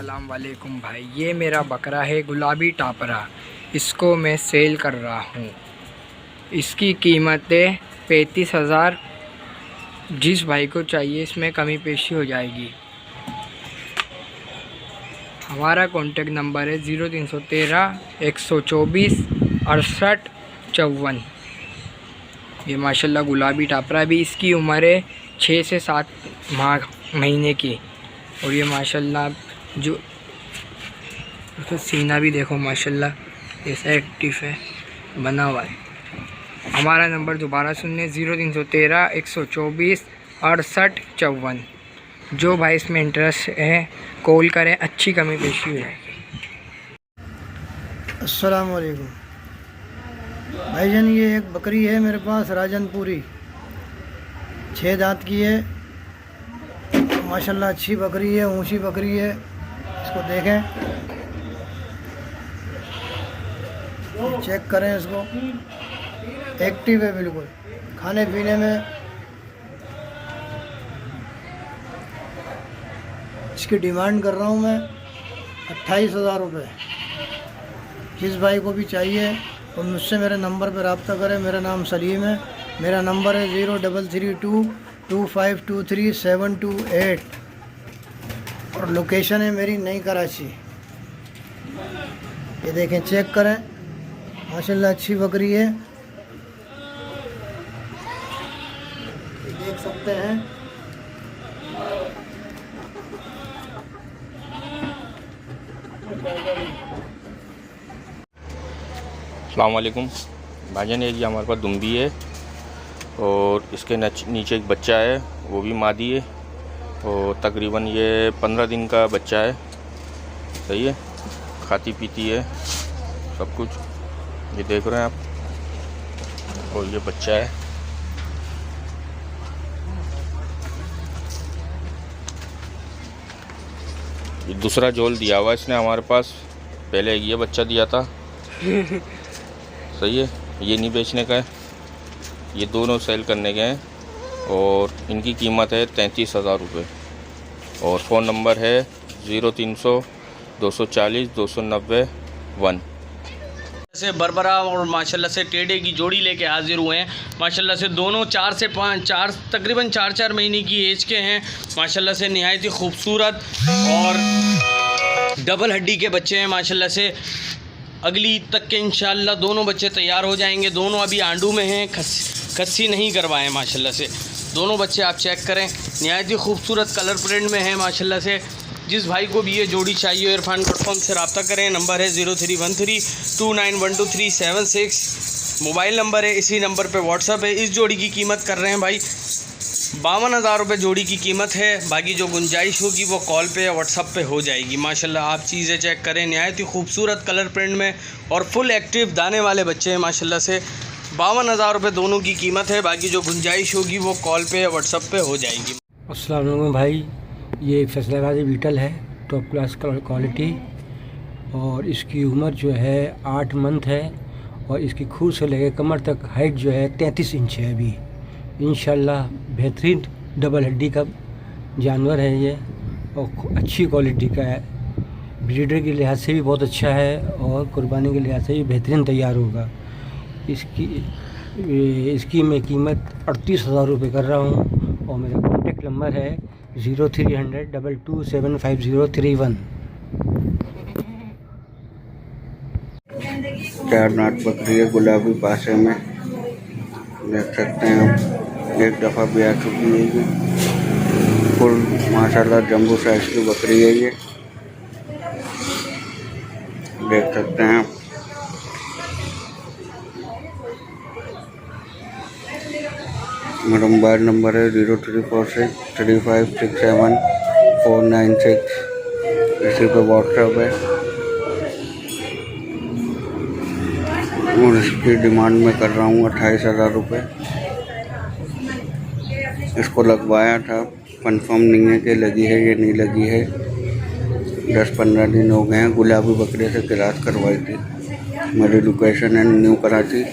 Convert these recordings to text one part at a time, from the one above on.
अस्सलाम वालेकुम भाई। ये मेरा बकरा है गुलाबी टापरा, इसको मैं सेल कर रहा हूँ। इसकी कीमत है 35,000। जिस भाई को चाहिए इसमें कमी पेशी हो जाएगी। हमारा कॉन्टेक्ट नंबर है 0313 124 68 54। ये माशाल्लाह गुलाबी टापरा भी, इसकी उम्र है 6 से 7 महीने की। और ये माशाल्लाह जो तो सीना भी देखो माशाल्लाह ऐसा एक्टिव है, बना हुआ है। हमारा नंबर दोबारा सुनने 0313 124 68 54। जो भाई इसमें इंटरेस्ट है कॉल करें, अच्छी कमी पेशी हो जाएगी। अस्सलाम वालेकुम भाईजान, ये एक बकरी है मेरे पास राजनपुरी, 6 दांत की है। माशाल्लाह अच्छी बकरी है, ऊंची बकरी है। इसको देखें, चेक करें इसको, एक्टिव है बिल्कुल। खाने पीने में इसकी डिमांड कर रहा हूँ मैं 28,000 रुपये। जिस भाई को भी चाहिए तो मुझसे मेरे नंबर पर रब्ता करें। मेरा नाम सलीम है। मेरा नंबर है 0332 2523 728 और लोकेशन है मेरी नई कराची। ये देखें, चेक करें, माशाल्लाह अच्छी बकरी है, ये देख सकते हैं। अस्सलाम वालेकुम भाईजान, ये हमारे पास दुम्बी है और इसके नीचे एक बच्चा है, वो भी मादी है और तकरीबन ये 15 दिन का बच्चा है। सही है, खाती पीती है सब कुछ, ये देख रहे हैं आप। और ये बच्चा है। ये दूसरा जोल दिया हुआ इसने हमारे पास, पहले ये बच्चा दिया था। सही है, ये नहीं बेचने का है, ये दोनों सेल करने के हैं और इनकी कीमत है 33,000 रुपये। और फ़ोन नंबर है 0300 240 290 1। से बरबरा और माशाल्लाह से टेढ़े की जोड़ी लेके हाजिर हुए हैं। माशाल्लाह से दोनों 4 से 5 तकरीबन 4 महीने की एज के हैं। माशाल्लाह से निहायत ही खूबसूरत और डबल हड्डी के बच्चे हैं। माशाल्लाह से अगली ईद तक के इंशाल्लाह दोनों बच्चे तैयार हो जाएंगे। दोनों अभी आंडू में हैं, खस्सी नहीं करवाएं। माशाल्लाह से दोनों बच्चे आप चेक करें, निहायत ही खूबसूरत कलर प्रिंट में है। माशाल्लाह से जिस भाई को भी ये जोड़ी चाहिए irfan.com से रब्ता करें। नंबर है 0313 2912 मोबाइल नंबर है, इसी नंबर पे व्हाट्सअप है। इस जोड़ी की कीमत कर रहे हैं भाई 52,000 रुपये जोड़ी की कीमत है। बाकी जो गुंजाइश होगी वो कॉल पे या व्हाट्सअप पे हो जाएगी। माशाल्लाह आप चीज़ें चेक करें, निहायत ही खूबसूरत कलर प्रिंट में और फुल एक्टिव दाने वाले बच्चे हैं। माशाल्लाह से 52,000 रुपये दोनों की कीमत है। बाकी जो गुंजाइश होगी वो कॉल पे या व्हाट्सअप पे हो जाएगी। अस्सलाम वालेकुम भाई, ये फैसलाबादी बीटल है, टॉप क्लास क्वालिटी, और इसकी उम्र जो है 8 मंथ है और इसकी खूर से लेकर कमर तक हाइट जो है 33 इंच है। अभी इंशाल्लाह बेहतरीन डबल हड्डी का जानवर है ये और अच्छी क्वालिटी का है। ब्रीडर के लिहाज से भी बहुत अच्छा है और कुर्बानी के लिहाज से भी बेहतरीन तैयार होगा। इसकी मैं कीमत 38,000 रुपये कर रहा हूँ और मेरा कॉन्टेक्ट नंबर है 0300 22 75031। 4 दांत बकरी है, गुलाबी पासे में देख सकते हैं आप। एक दफ़ा भी आ चुकी है ये, फुल माशाल्लाह जम्बो साइज की बकरी है ये, देख सकते हैं आप। मेरा मोबाइल नंबर है 0346 3567 496, इसी पे व्हाट्सएप है। और इसकी डिमांड में कर रहा हूँ 28,000 रुपये। इसको लगवाया था, कंफर्म नहीं है कि लगी है या नहीं लगी है। 10-15 दिन हो गए हैं। गुलाबी बकरे से किरात करवाई थी। मेरी लोकेशन है न्यू कराची।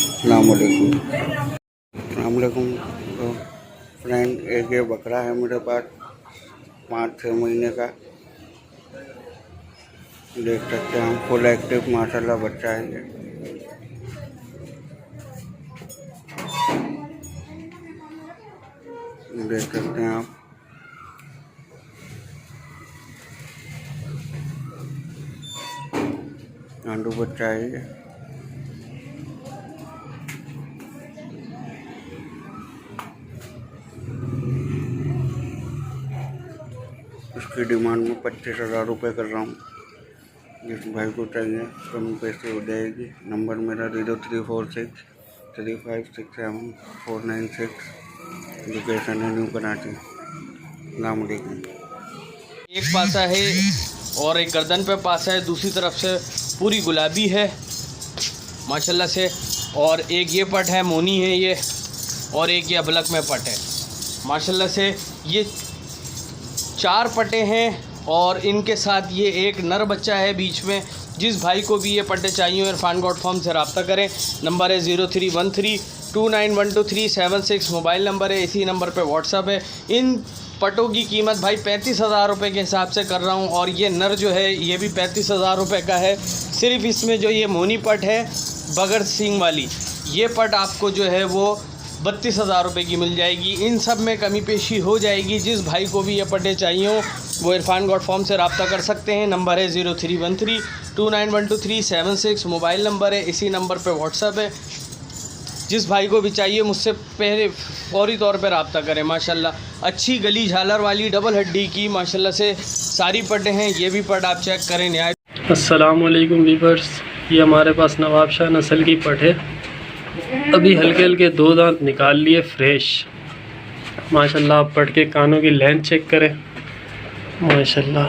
अस्सलाम वालेकुम। तो फ्रेंड, एक ये बकरा है मेरे पास 5-6 महीने का। देख सकते हैं हम, फुल एक्टिव माशाल्लाह बच्चा है ये। देख सकते हैं आप, आंडू बच्चा है ये। इसकी डिमांड में 25,000 रुपये कर रहा हूँ। जिस भाई को चाहिए कम पैसे हो जाएगी। नंबर मेरा 0346 3567 496। लोकेशन है न्यू कराची। अस्सलाम वालेकुम। एक पासा है और एक गर्दन पे पासा है, दूसरी तरफ से पूरी गुलाबी है माशाल्लाह से। और एक ये पट है, मोनी है ये, और एक ये अबलक में पट है माशाल्लाह से। ये 4 पटे हैं और इनके साथ ये एक नर बच्चा है बीच में। जिस भाई को भी ये पट्टे चाहिए इरफान गॉड फार्म से रब्ता करें। नंबर है 0313291237 मोबाइल नंबर है, इसी नंबर पे व्हाट्सअप है। इन पटों की कीमत भाई 35,000 रुपये के हिसाब से कर रहा हूँ। और ये नर जो है ये भी 35,000 रुपये का है। सिर्फ इसमें जो ये मोनी पट है बगैर सींग वाली, ये पट आपको जो है वो 32,000 रुपये की मिल जाएगी। इन सब में कमी पेशी हो जाएगी। जिस भाई को भी ये पट्टे चाहिए हो वो इरफान गॉड फार्म से रब्ता कर सकते हैं। नंबर है 0313291237 मोबाइल नंबर है, इसी नंबर पे व्हाट्सअप है। जिस भाई को भी चाहिए मुझसे पहले फौरी तौर पे रब्ता करें। माशाल्लाह अच्छी गली झालर वाली डबल हड्डी की माशाल्लाह से सारी पट्टे हैं। ये भी पट आप चेक करें नहायत। अस्सलाम वालेकुम वीवर्स, ये हमारे पास नवाब शाह नस्ल की पट है। अभी हल्के हल्के 2 दांत निकाल लिए फ्रेश माशाल्लाह। आप पट के कानों की लेंथ चेक करें माशाल्लाह।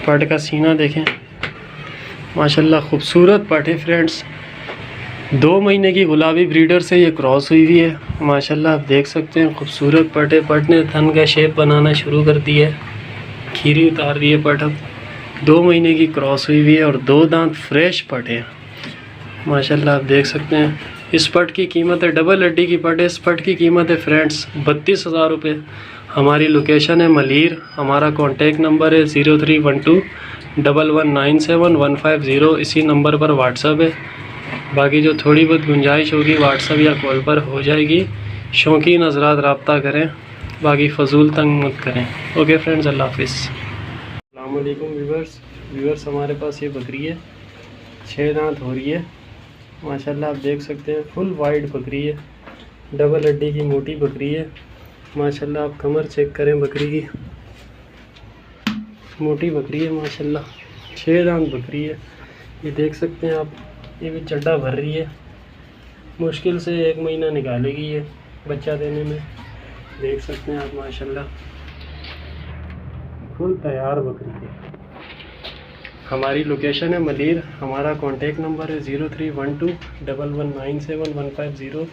पट का सीना देखें माशाल्लाह, खूबसूरत पट है फ्रेंड्स। 2 महीने की गुलाबी ब्रीडर से ये क्रॉस हुई हुई है माशाल्लाह। आप देख सकते हैं खूबसूरत पट है। पट ने थन का शेप बनाना शुरू कर दिया है, खीरी उतार रही है पट। अब 2 महीने की क्रॉस हुई हुई है और 2 दांत फ्रेश पट है माशाल्लाह। आप देख सकते हैं इस पट की कीमत है, डबल हड्डी की पट है। इस पट की कीमत है फ्रेंड्स 32,000 रुपये। हमारी लोकेशन है मलीर। हमारा कॉन्टेक्ट नंबर है 03121197 इसी नंबर पर व्हाट्सअप है। बाकी जो थोड़ी बहुत गुंजाइश होगी व्हाट्सअप या कॉल पर हो जाएगी। शौकीन हज़रात रब्ता करें, बाकी फजूल तंग मत करें। ओके फ्रेंड्स, अल्लाह हाफिज़। अस्सलाम वालेकुम व्यूअर्स, हमारे पास ये बकरी है, 6 दांत हो रही है माशाल्लाह। आप देख सकते हैं फुल वाइट बकरी है, डबल हड्डी की मोटी बकरी है माशाल्लाह। आप कमर चेक करें बकरी की, मोटी बकरी है माशाल्लाह। 6 दांत बकरी है, ये देख सकते हैं आप। ये भी चड्डा भर रही है, मुश्किल से 1 महीना निकालेगी ये बच्चा देने में। देख सकते हैं आप माशाल्लाह, फुल तैयार बकरी है। हमारी लोकेशन है मलीर। हमारा कॉन्टेक्ट नंबर है 03121197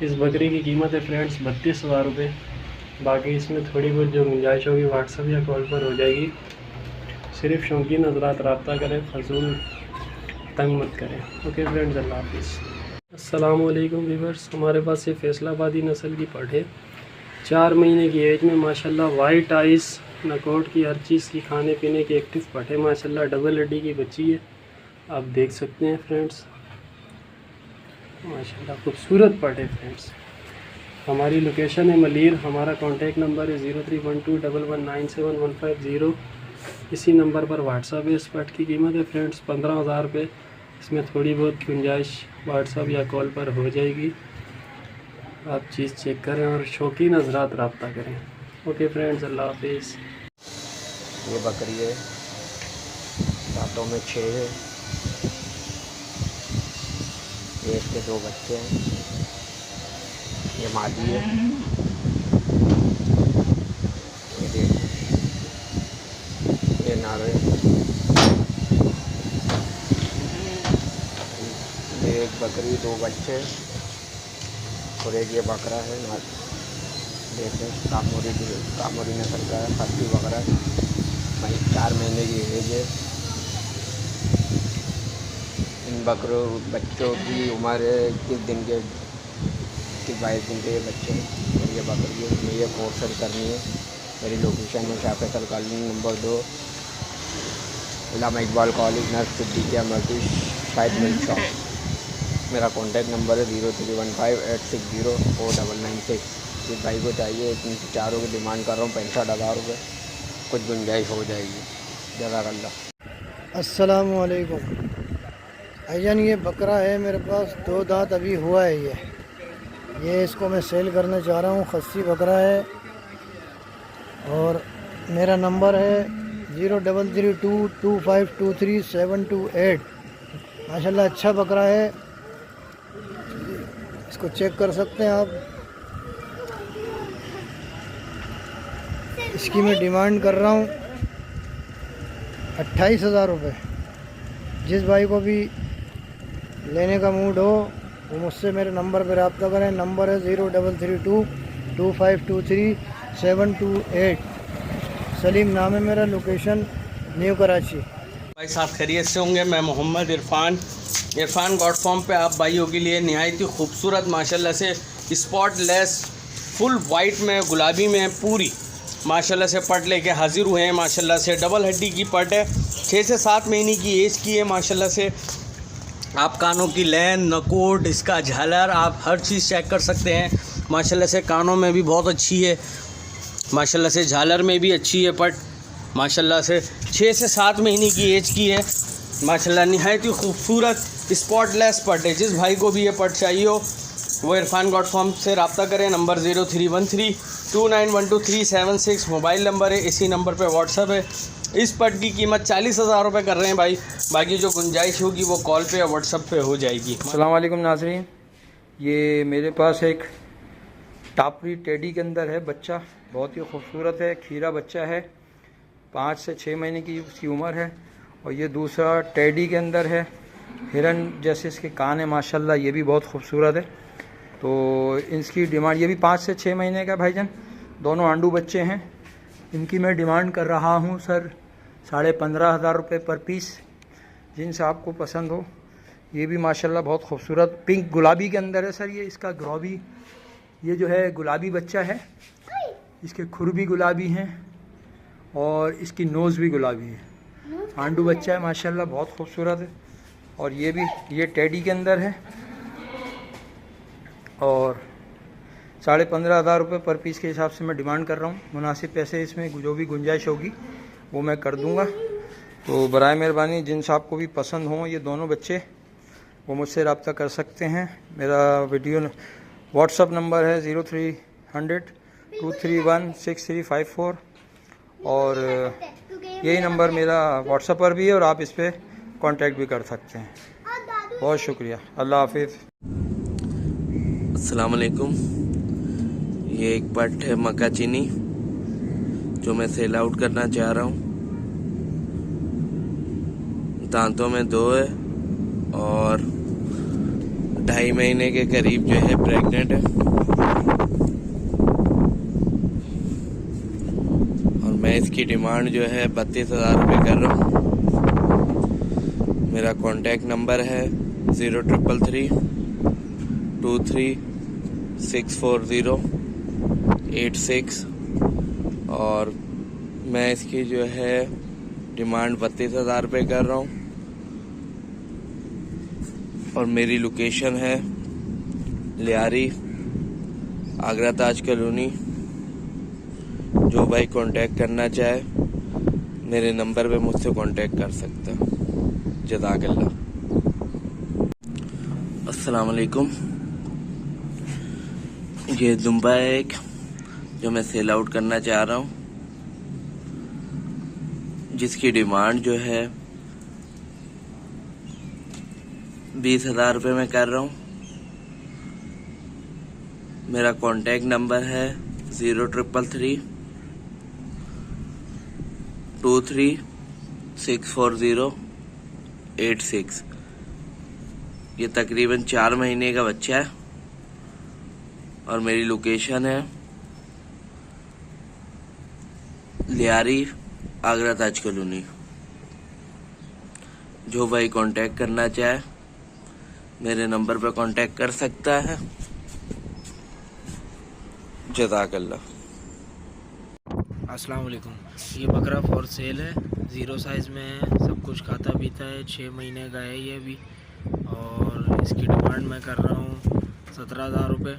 इस बकरी की कीमत है फ्रेंड्स 32,000 रुपये। बाकी इसमें थोड़ी बहुत जो गुंजाइश होगी व्हाट्सअप या कॉल पर हो जाएगी। सिर्फ शौकीन हज़रात रब्ता करें, फजूल तंग मत करें। ओके फ्रेंड्स, अल्लाह हाफिज़। अस्सलाम वालेकुम व्यूअर्स, हमारे पास ये फैसलाबादी नस्ल की पट है, 4 महीने की एज में माशाल्लाह। वाइट आइस, नकोट की हर चीज़ की, खाने पीने की एक्टिव पट है माशाल्लाह। डबल हड्डी की बच्ची है, आप देख सकते हैं फ्रेंड्स माशाल्लाह। खूबसूरत पट है फ्रेंड्स। हमारी लोकेशन है मलीर। हमारा कॉन्टेक्ट नंबर है 03121197 इसी नंबर पर व्हाट्सअप है। इस पट की कीमत है फ्रेंड्स 15,000 रुपये। इसमें थोड़ी बहुत गुंजाइश व्हाट्सअप या कॉल पर हो जाएगी। आप चीज़ चेक करें और शौकीन हज़रात रब्ता करें। ओके फ्रेंड्स, अल्लाह हाफिज़। ये बकरी है, दांतों में 6 है। ये इसके 2 बच्चे हैं। ये मादी है, ये देखो, ये नारे। ये एक बकरी, 2 बच्चे और एक ये बकरा है। देखें, कामोरी नस्ल का है, खत्ती बकरा। 4 महीने की एज है। इन बच्चों की उम्र है 21 दिन के, 22 दिन के बच्चे हैं। और ये बकरी है, ये 4 सेल करनी है। मेरी लोकेशन है Shah Faisal colony number 2, Allama Iqbal college नर्स सिद्दीकिया मर्दी शायद मिल्क शॉप। मेरा कॉन्टैक्ट नंबर है 031586049996। जिस भाई को चाहिए, इन चारों की डिमांड कर रहा हूँ 65,000 रुपये, कुछ गुंजाइश हो जाएगी। जज़ाकल्लाह। अस्सलामु अलैकुम भाईजान, ये बकरा है मेरे पास, 2 दांत अभी हुआ है। ये इसको मैं सेल करना चाह रहा हूँ। खस्सी बकरा है और मेरा नंबर है 0332523728। माशाल्लाह अच्छा बकरा है, इसको चेक कर सकते हैं आप। इसकी मैं डिमांड कर रहा हूँ 28,000 रुपये। जिस भाई को भी लेने का मूड हो वो मुझसे मेरे नंबर पर रब्ता करें। नंबर है 03322523 सलीम नाम है मेरा, लोकेशन न्यू कराची। भाई साहब खैरियत से होंगे। मैं मोहम्मद इरफान गॉड फॉर्म पे आप भाइयों के लिए नहायत ही खूबसूरत माशाल्लाह से स्पॉटलेस फुल वाइट में गुलाबी में पूरी माशाल्लाह से पट लेके हाजिर हुए हैं। माशाल्लाह से डबल हड्डी की पट है, 6 से 7 महीने की एज की है। माशाल्लाह से आप कानों की लैन, नकोट, इसका झालर, आप हर चीज़ चेक कर सकते हैं। माशाल्लाह से कानों में भी बहुत अच्छी है, माशाल्लाह से झालर में भी अच्छी है पट। माशाल्लाह से 6 से 7 महीने की एज की है। माशाल्लाह निहायत ही खूबसूरत स्पॉटलेस पट है। जिस भाई को भी ये पट चाहिए हो वो इरफान गॉड फॉर्म से रब्ता करें। नंबर 0313291236 मोबाइल नंबर है, इसी नंबर पे व्हाट्सअप है। इस पट की कीमत 40,000 रुपये कर रहे हैं भाई, बाकी जो गुंजाइश होगी वो कॉल पे या व्हाट्सअप पे हो जाएगी। अस्सलाम वालेकुम नाज़रीन, ये मेरे पास एक टापरी टेडी के अंदर है बच्चा, बहुत ही खूबसूरत है, खीरा बच्चा है, 5 से 6 महीने की उसकी उम्र है। और ये दूसरा टेडी के अंदर है, हिरन जैसे इसके कान है माशाल्लाह, ये भी बहुत खूबसूरत है। तो इसकी डिमांड, ये भी 5 से 6 महीने का भाईजान, दोनों आंडू बच्चे हैं। इनकी मैं डिमांड कर रहा हूँ सर 15,500 रुपये पर पीस, जिनसे आपको पसंद हो। ये भी माशाल्लाह बहुत खूबसूरत पिंक गुलाबी के अंदर है सर। ये इसका ग्रॉबी, ये जो है गुलाबी बच्चा है, इसके खुर भी गुलाबी हैं और इसकी नोज़ भी गुलाबी है। आंडू बच्चा है माशाल्लाह, बहुत खूबसूरत है। और ये भी, ये टेडी के अंदर है और 15,500 रुपये पर पीस के हिसाब से मैं डिमांड कर रहा हूँ। मुनासिब पैसे इसमें जो भी गुंजाइश होगी वो मैं कर दूँगा। तो बराए मेहरबानी जिनसे आपको भी पसंद हो ये दोनों बच्चे, वो मुझसे रब्ता कर सकते हैं। मेरा वीडियो व्हाट्सअप नंबर है 03002316 और यही नंबर मेरा व्हाट्सअप पर भी है और आप इस पर कांटेक्ट भी कर सकते हैं। बहुत शुक्रिया, अल्लाह हाफिज़। अस्सलाम वालेकुम, ये एक पट है मक्का चीनी जो मैं सेल आउट करना चाह रहा हूँ। दांतों में 2 है और 2.5 महीने के करीब जो है प्रेग्नेंट है। और मैं इसकी डिमांड जो है 32,000 रुपये कर रहा हूँ। मेरा कॉन्टैक्ट नंबर है 03336408 और मैं इसकी जो है डिमांड 32,000 रुपये कर रहा हूँ। और मेरी लोकेशन है लियारी, आगरा ताज कॉलोनी। जो भाई कांटेक्ट करना चाहे मेरे नंबर पे मुझसे कांटेक्ट कर सकता है। जज़ाकल्लाह। अस्सलाम वालेकुम, ये दुम्बा है एक जो मैं सेल आउट करना चाह रहा हूँ, जिसकी डिमांड जो है 20,000 रुपये में कर रहा हूँ। मेरा कॉन्टैक्ट नंबर है 03336408 ये तकरीबन 4 महीने का बच्चा है और मेरी लोकेशन है लियारी, आगरा ताज कॉलोनी। जो भाई कांटेक्ट करना चाहे मेरे नंबर पर कांटेक्ट कर सकता है। जज़ाकल्लाह। अस्सलाम वालेकुम। ये बकरा फॉर सेल है, ज़ीरो साइज़ में है, सब कुछ खाता पीता है, 6 महीने का है ये अभी। और इसकी डिमांड मैं कर रहा हूँ 17,000 रुपये।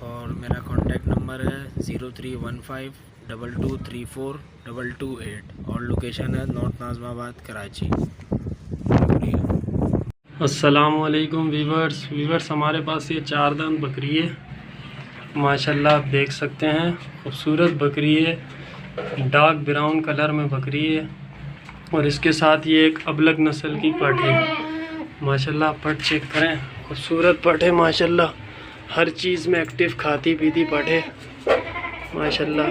और मेरा कॉन्टैक्ट नंबर है 031522342228 और लोकेशन है नॉर्थ नाज़माबाद कराची। अस्सलाम वालेकुम वीवर्स, हमारे पास ये 4 दांत बकरी है माशाल्लाह, आप देख सकते हैं। खूबसूरत बकरी है, डार्क ब्राउन कलर में बकरी है। और इसके साथ ये एक अबलग नस्ल की पट है माशाल्लाह। पट चेक करें, खूबसूरत पट है माशाल्लाह, हर चीज़ में एक्टिव, खाती पीती पट है माशाल्लाह,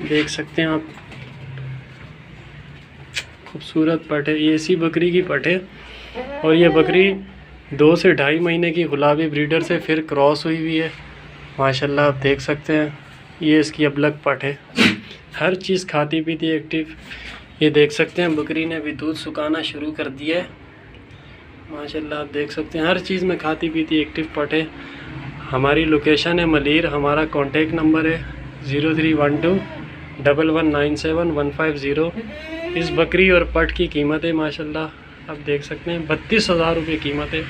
देख सकते हैं आप। खूबसूरत पट है, ये इसी बकरी की पट है। और ये बकरी 2 से 2.5 महीने की गुलाबी ब्रीडर से फिर क्रॉस हुई हुई है माशाल्लाह, आप देख सकते हैं। ये इसकी अबलग पट है, हर चीज़ खाती पीती एक्टिव। ये देख सकते हैं बकरी ने भी दूध सुखाना शुरू कर दिया है माशाल्लाह, आप देख सकते हैं। हर चीज़ में खाती पीती एक्टिव पट है। हमारी लोकेशन है मलीर। हमारा कॉन्टेक्ट नंबर है 03121197 इस बकरी और पट की कीमत है माशाल्लाह, आप देख सकते हैं 32,000 रुपये कीमत है।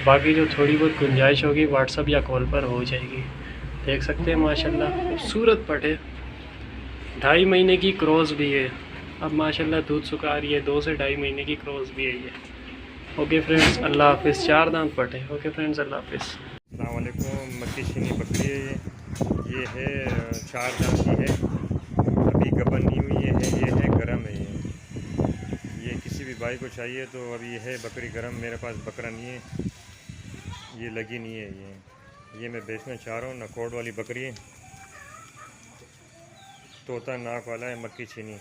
बाकी जो थोड़ी बहुत गुंजाइश होगी व्हाट्सअप या कॉल पर हो जाएगी। देख सकते हैं माशाल्लाह, खूबसूरत पट है, 2.5 महीने की क्रॉस भी है। अब माशाल्लाह दूध सुखा रही है, 2 से 2.5 महीने की क्रॉस भी है ये। ओके फ्रेंड्स, अल्लाह हाफिज़। 4 दांत पट है। ओके फ्रेंड्स, अल्लाह हाफिज़। अस्सलाम वालेकुम। मक्की छीनी बकरी है ये है 4 दांत की है, अभी गबन नहीं हुई है, ये है गरम है। ये किसी भी भाई को चाहिए तो अभी है बकरी गरम। मेरे पास बकरा नहीं है, ये लगी नहीं है। ये मैं बेचना चाह रहा हूँ। नकोड़ वाली बकरी है, तोता नाक वाला है, मक्की छीनी।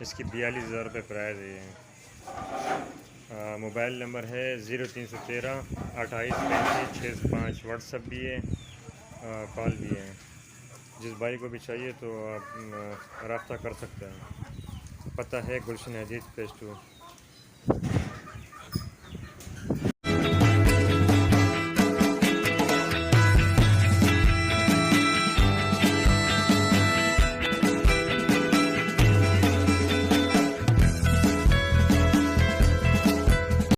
इसकी 42,000 रुपये प्राइस है। मोबाइल नंबर है 0313 28 35 65। व्हाट्सअप भी है, कॉल भी है। जिस भाई को भी चाहिए तो आप रब्ता कर सकते हैं। पता है गुलशन अजीत पेस्टू।